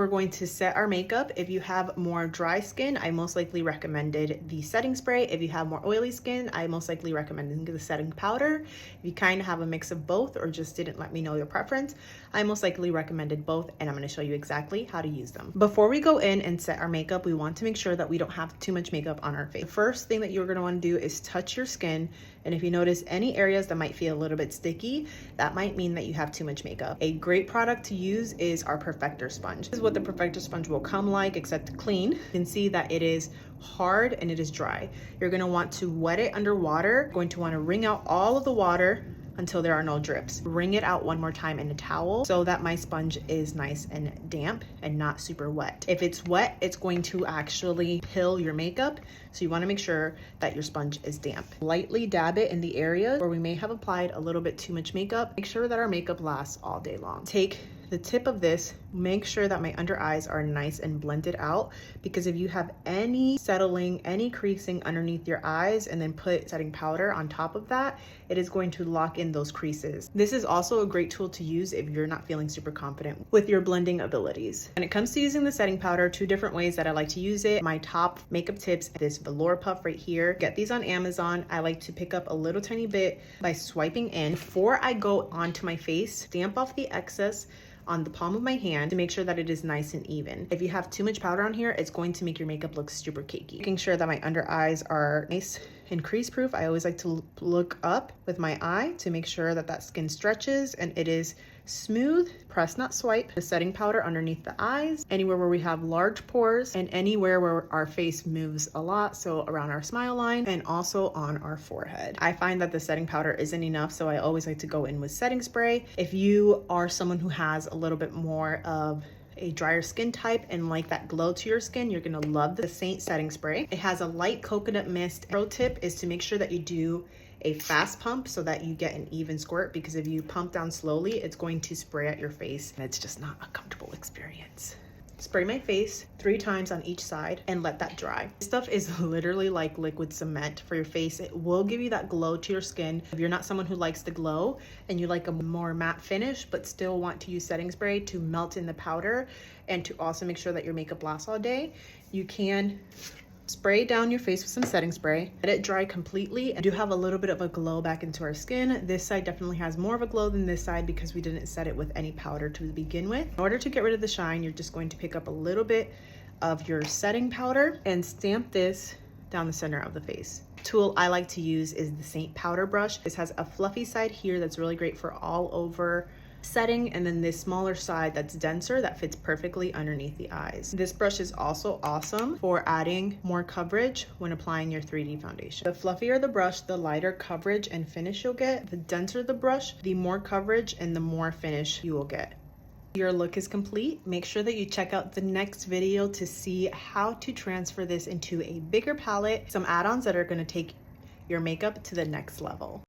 We're going to set our makeup. If you have more dry skin, I most likely recommended the setting spray. If you have more oily skin, I most likely recommended the setting powder. If you kind of have a mix of both or just didn't let me know your preference, I most likely recommended both, and I'm going to show you exactly how to use them. Before we go in and set our makeup, we want to make sure that we don't have too much makeup on our face. The first thing that you're going to want to do is touch your skin, and if you notice any areas that might feel a little bit sticky, that might mean that you have too much makeup. A great product to use is our Perfector sponge. This is what the Perfector sponge will come like, except clean. You can see that it is hard and it is dry. You're going to want to wet it under water. You're going to want to wring out all of the water until there are no drips. Wring it out one more time in a towel so that my sponge is nice and damp and not super wet. If it's wet, it's going to actually pill your makeup, so you want to make sure that your sponge is damp. Lightly dab it in the areas where we may have applied a little bit too much makeup. Make sure that our makeup lasts all day long. Take the tip of this, make sure that my under eyes are nice and blended out, because if you have any settling, any creasing underneath your eyes and then put setting powder on top of that, it is going to lock in those creases. This is also a great tool to use if you're not feeling super confident with your blending abilities. When it comes to using the setting powder, 2 different ways that I like to use it. My top makeup tips, this velour puff right here. Get these on Amazon. I like to pick up a little tiny bit by swiping in. Before I go onto my face, stamp off the excess on the palm of my hand to make sure that it is nice and even. If you have too much powder on here, it's going to make your makeup look super cakey. Making sure that my under eyes are nice and crease proof, I always like to look up with my eye to make sure that that skin stretches and it is smooth. Press, not swipe. The setting powder underneath the eyes, anywhere where we have large pores, and anywhere where our face moves a lot, so around our smile line and also on our forehead. I find that the setting powder isn't enough, so I always like to go in with setting spray. If you are someone who has a little bit more of a drier skin type and like that glow to your skin, you're gonna love the Seint setting spray. It has a light coconut mist. Pro tip is to make sure that you do a fast pump so that you get an even squirt, because if you pump down slowly, it's going to spray at your face and it's just not a comfortable experience. Spray my face 3 times on each side and let that dry. This stuff is literally like liquid cement for your face. It will give you that glow to your skin. If you're not someone who likes the glow and you like a more matte finish but still want to use setting spray to melt in the powder and to also make sure that your makeup lasts all day, you can spray down your face with some setting spray, let it dry completely, and do have a little bit of a glow back into our skin. This side definitely has more of a glow than this side because we didn't set it with any powder to begin with. In order to get rid of the shine, you're just going to pick up a little bit of your setting powder and stamp this down the center of the face. The tool I like to use is the Seint powder brush. This has a fluffy side here that's really great for all over setting, and then this smaller side that's denser that fits perfectly underneath the eyes. This brush is also awesome for adding more coverage when applying your 3D foundation. The fluffier the brush, the lighter coverage and finish you'll get. The denser the brush, the more coverage and the more finish you will get. Your look is complete. Make sure that you check out the next video to see how to transfer this into a bigger palette, some add-ons that are going to take your makeup to the next level.